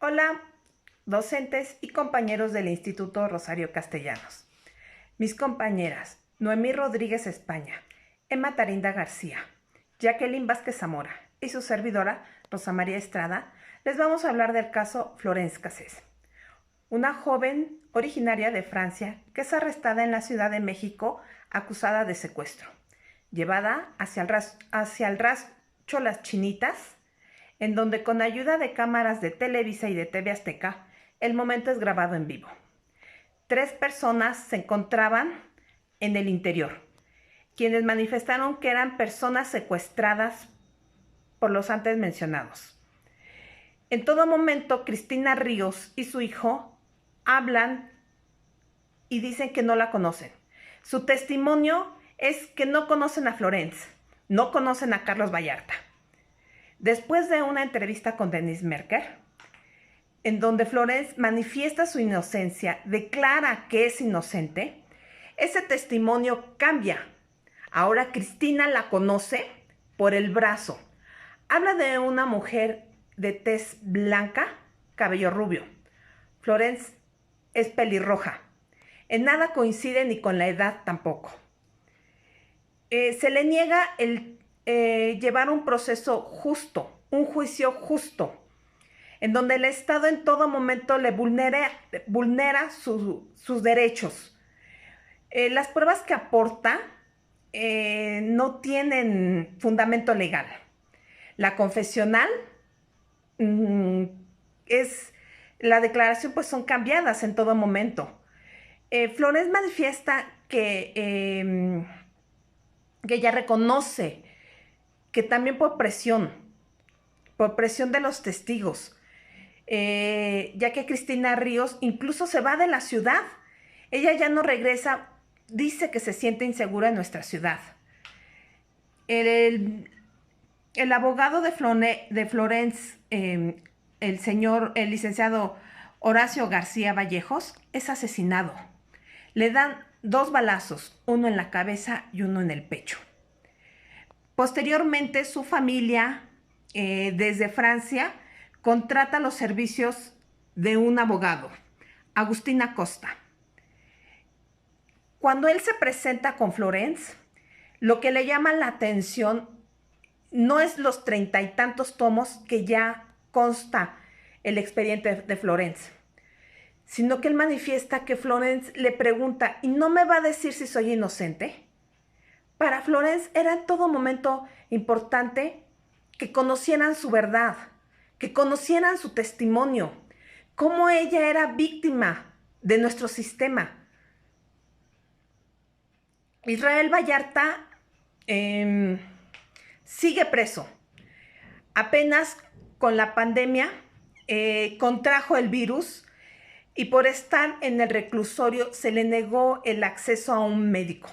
Hola, docentes y compañeros del Instituto Rosario Castellanos. Mis compañeras Noemí Rodríguez España, Emma Tarinda García, Jacqueline Vázquez Zamora y su servidora Rosa María Estrada les vamos a hablar del caso Florence Cassés, una joven originaria de Francia que es arrestada en la Ciudad de México acusada de secuestro, llevada hacia el rancho Las Chinitas, en donde con ayuda de cámaras de Televisa y de TV Azteca, el momento es grabado en vivo. 3 personas se encontraban en el interior, quienes manifestaron que eran personas secuestradas por los antes mencionados. En todo momento, Cristina Ríos y su hijo hablan y dicen que no la conocen. Su testimonio es que no conocen a Florence, no conocen a Carlos Vallarta. Después de una entrevista con Denise Merker, en donde Florence manifiesta su inocencia, declara que es inocente, ese testimonio cambia. Ahora Cristina la conoce por el brazo. Habla de una mujer de tez blanca, cabello rubio. Florence es pelirroja. En nada coincide ni con la edad tampoco. Se le niega el llevar un proceso justo, un juicio justo, en donde el Estado en todo momento le vulnera sus derechos. Las pruebas que aporta no tienen fundamento legal. La confesional la declaración pues son cambiadas en todo momento. Flores manifiesta que ella reconoce que también por presión de los testigos, ya que Cristina Ríos incluso se va de la ciudad. Ella ya no regresa, dice que se siente insegura en nuestra ciudad. El abogado de Florence, el licenciado Horacio García Vallejos, es asesinado. Le dan 2 balazos, uno en la cabeza y uno en el pecho. Posteriormente, su familia, desde Francia, contrata los servicios de un abogado, Agustín Acosta. Cuando él se presenta con Florence, lo que le llama la atención no es los 30 y tantos tomos que ya consta el expediente de Florence, sino que él manifiesta que Florence le pregunta, ¿y no me va a decir si soy inocente? Para Florence era en todo momento importante que conocieran su verdad, que conocieran su testimonio, cómo ella era víctima de nuestro sistema. Israel Vallarta sigue preso. Apenas con la pandemia contrajo el virus y por estar en el reclusorio se le negó el acceso a un médico.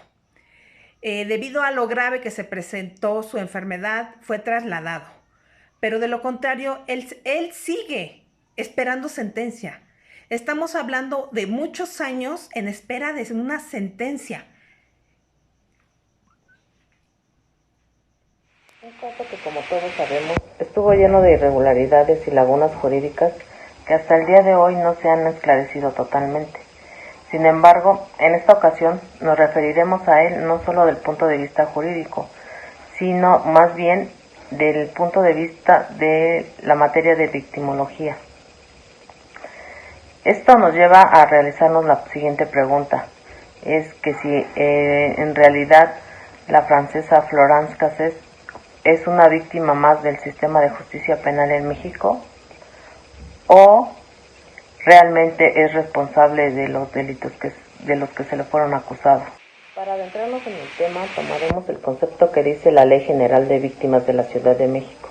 Debido a lo grave que se presentó su enfermedad, fue trasladado. Pero de lo contrario, él sigue esperando sentencia. Estamos hablando de muchos años en espera de una sentencia. Un caso que, como todos sabemos, estuvo lleno de irregularidades y lagunas jurídicas que hasta el día de hoy no se han esclarecido totalmente. Sin embargo, en esta ocasión nos referiremos a él no solo del punto de vista jurídico, sino más bien del punto de vista de la materia de victimología. Esto nos lleva a realizarnos la siguiente pregunta, es que si en realidad la francesa Florence Cassés es una víctima más del sistema de justicia penal en México o realmente es responsable de los delitos de los que se le fueron acusados. Para adentrarnos en el tema, tomaremos el concepto que dice la Ley General de Víctimas de la Ciudad de México,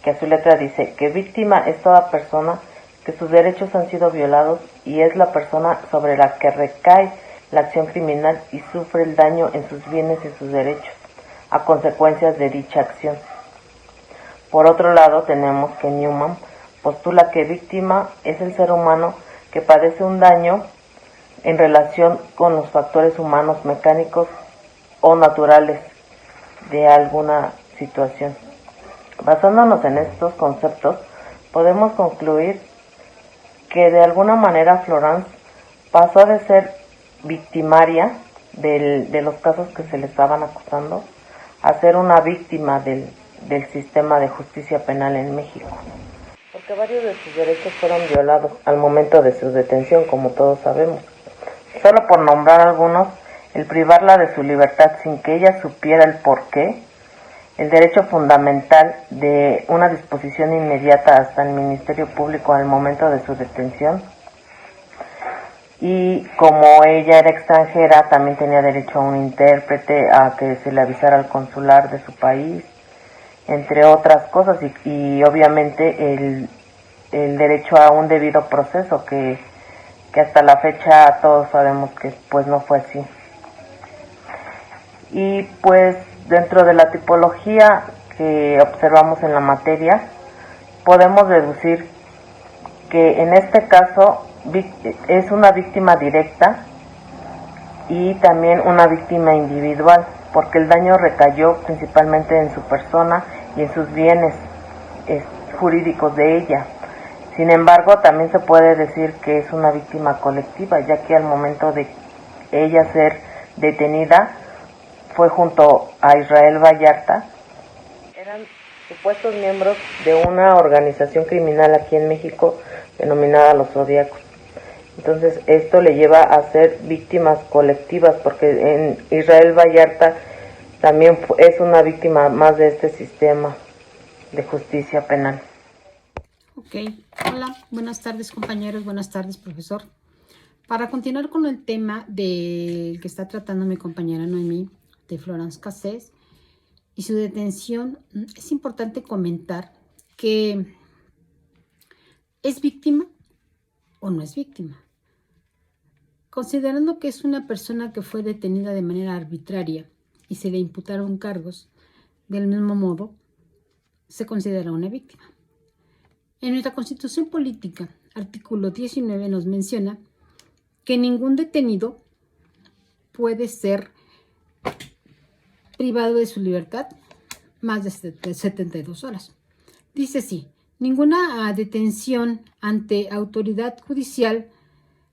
que a su letra dice que víctima es toda persona que sus derechos han sido violados y es la persona sobre la que recae la acción criminal y sufre el daño en sus bienes y sus derechos a consecuencias de dicha acción. Por otro lado, tenemos que Newman postula que víctima es el ser humano que padece un daño en relación con los factores humanos, mecánicos o naturales de alguna situación. Basándonos en estos conceptos, podemos concluir que de alguna manera Florence pasó de ser victimaria de los casos que se le estaban acusando a ser una víctima del sistema de justicia penal en México. Porque varios de sus derechos fueron violados al momento de su detención, como todos sabemos. Solo por nombrar algunos, el privarla de su libertad sin que ella supiera el porqué, el derecho fundamental de una disposición inmediata hasta el Ministerio Público al momento de su detención, y como ella era extranjera, también tenía derecho a un intérprete, a que se le avisara al consular de su país, entre otras cosas, y obviamente el derecho a un debido proceso, que hasta la fecha todos sabemos que pues no fue así. Y pues dentro de la tipología que observamos en la materia, podemos deducir que en este caso es una víctima directa y también una víctima individual, porque el daño recayó principalmente en su persona y en sus bienes jurídicos de ella. Sin embargo, también se puede decir que es una víctima colectiva, ya que al momento de ella ser detenida fue junto a Israel Vallarta. Eran supuestos miembros de una organización criminal aquí en México denominada Los Zodíacos. Entonces esto le lleva a ser víctimas colectivas, porque en Israel Vallarta también es una víctima más de este sistema de justicia penal. Ok, hola, buenas tardes compañeros, buenas tardes profesor. Para continuar con el tema del que está tratando mi compañera Noemí, de Florence Cassés y su detención, es importante comentar que ¿es víctima o no es víctima? Considerando que es una persona que fue detenida de manera arbitraria y se le imputaron cargos, del mismo modo, se considera una víctima. En nuestra Constitución Política, artículo 19 nos menciona que ningún detenido puede ser privado de su libertad más de 72 horas. Dice así: ninguna detención ante autoridad judicial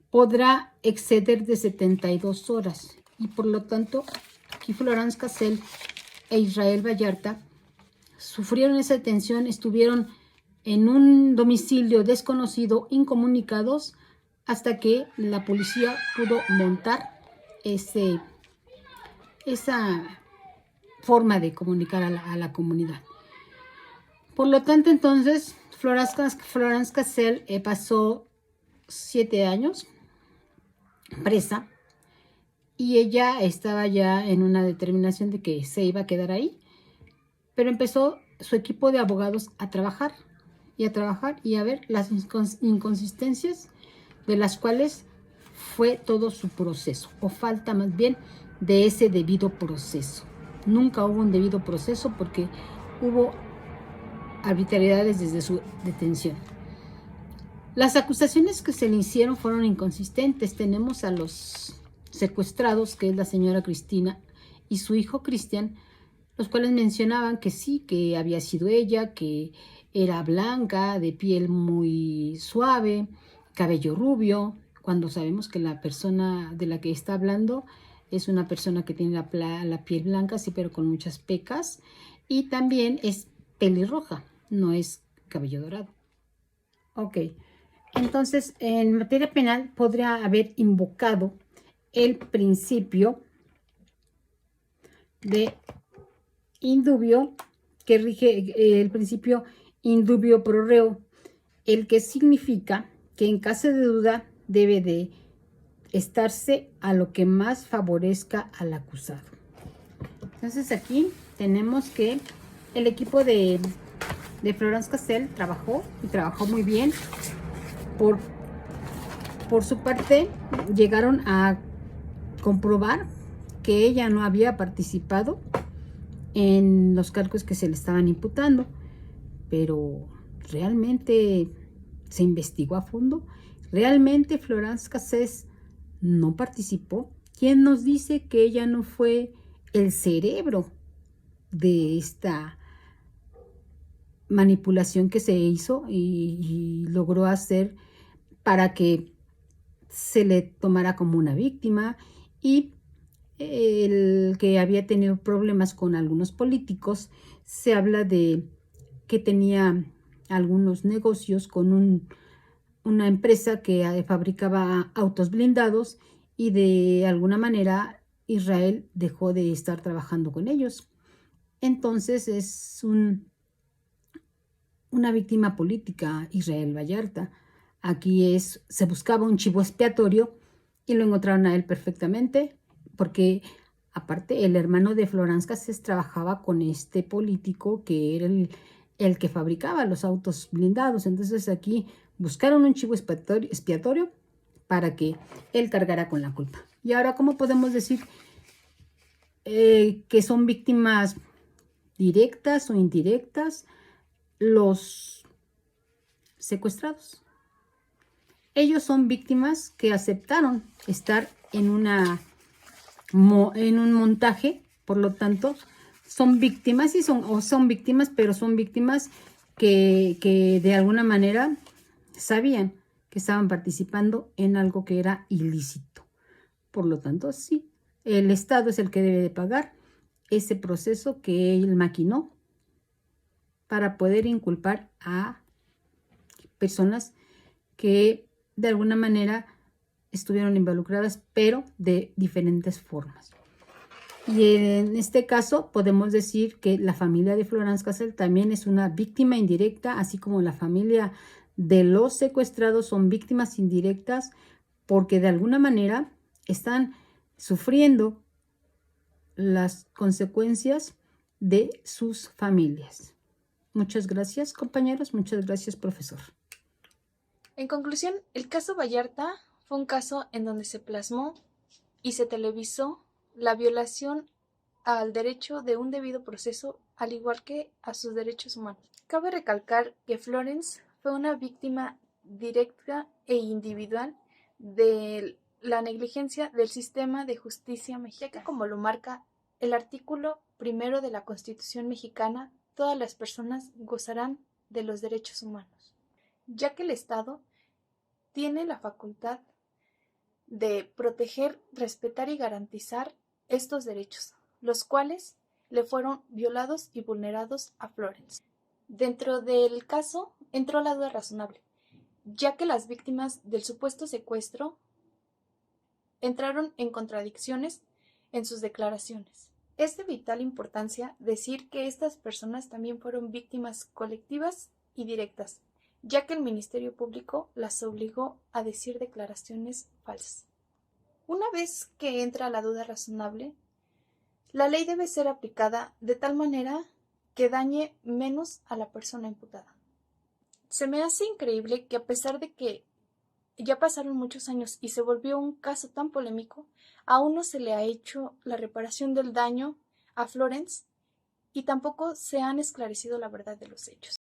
podrá exceder de 72 horas. Y por lo tanto, aquí Florence Cassés e Israel Vallarta sufrieron esa detención, estuvieron en un domicilio desconocido, incomunicados, hasta que la policía pudo montar esa forma de comunicar a la comunidad. Por lo tanto, entonces, Florence Cassés pasó 7 años presa y ella estaba ya en una determinación de que se iba a quedar ahí, pero empezó su equipo de abogados a trabajar y a ver las inconsistencias de las cuales fue todo su proceso, o falta más bien de ese debido proceso. Nunca hubo un debido proceso porque hubo arbitrariedades desde su detención. Las acusaciones que se le hicieron fueron inconsistentes. Tenemos a los secuestrados, que es la señora Cristina y su hijo Cristian, los cuales mencionaban que sí, que había sido ella, que era blanca, de piel muy suave, cabello rubio, cuando sabemos que la persona de la que está hablando es una persona que tiene la piel blanca, sí, pero con muchas pecas, y también es pelirroja, no es cabello dorado. Ok, entonces en materia penal podría haber invocado el principio de indubio, que rige el principio indubio pro reo, el que significa que en caso de duda debe de estarse a lo que más favorezca al acusado. Entonces aquí tenemos que el equipo de Florence Cassés trabajó muy bien. Por su parte, llegaron a comprobar que ella no había participado en los cargos que se le estaban imputando, pero realmente se investigó a fondo. Realmente Florence Cassés no participó. ¿Quién nos dice que ella no fue el cerebro de esta manipulación que se hizo y logró hacer para que se le tomara como una víctima, y el que había tenido problemas con algunos políticos, se habla de que tenía algunos negocios con una empresa que fabricaba autos blindados, y de alguna manera Israel dejó de estar trabajando con ellos. Entonces es una víctima política Israel Vallarta. Aquí se buscaba un chivo expiatorio y lo encontraron a él perfectamente, porque aparte el hermano de Florence Cassés trabajaba con este político que era el que fabricaba los autos blindados. Entonces aquí buscaron un chivo expiatorio para que él cargara con la culpa. Y ahora, ¿cómo podemos decir que son víctimas directas o indirectas los secuestrados? Ellos son víctimas que aceptaron estar en un montaje, por lo tanto son víctimas, son víctimas, pero son víctimas que de alguna manera sabían que estaban participando en algo que era ilícito. Por lo tanto, sí, el Estado es el que debe de pagar ese proceso que él maquinó para poder inculpar a personas que de alguna manera estuvieron involucradas, pero de diferentes formas. Y en este caso podemos decir que la familia de Florence Cassés también es una víctima indirecta, así como la familia de los secuestrados son víctimas indirectas, porque de alguna manera están sufriendo las consecuencias de sus familias. Muchas gracias, compañeros. Muchas gracias, profesor. En conclusión, el caso Vallarta fue un caso en donde se plasmó y se televisó la violación al derecho de un debido proceso, al igual que a sus derechos humanos. Cabe recalcar que Florence fue una víctima directa e individual de la negligencia del sistema de justicia mexicana, como lo marca el artículo 1 de la Constitución mexicana: todas las personas gozarán de los derechos humanos, ya que el Estado tiene la facultad de proteger, respetar y garantizar estos derechos, los cuales le fueron violados y vulnerados a Florence. Dentro del caso entró la duda razonable, ya que las víctimas del supuesto secuestro entraron en contradicciones en sus declaraciones. Es de vital importancia decir que estas personas también fueron víctimas colectivas y directas, ya que el Ministerio Público las obligó a decir declaraciones falsas. Una vez que entra la duda razonable, la ley debe ser aplicada de tal manera que dañe menos a la persona imputada. Se me hace increíble que, a pesar de que ya pasaron muchos años y se volvió un caso tan polémico, aún no se le ha hecho la reparación del daño a Florence y tampoco se han esclarecido la verdad de los hechos.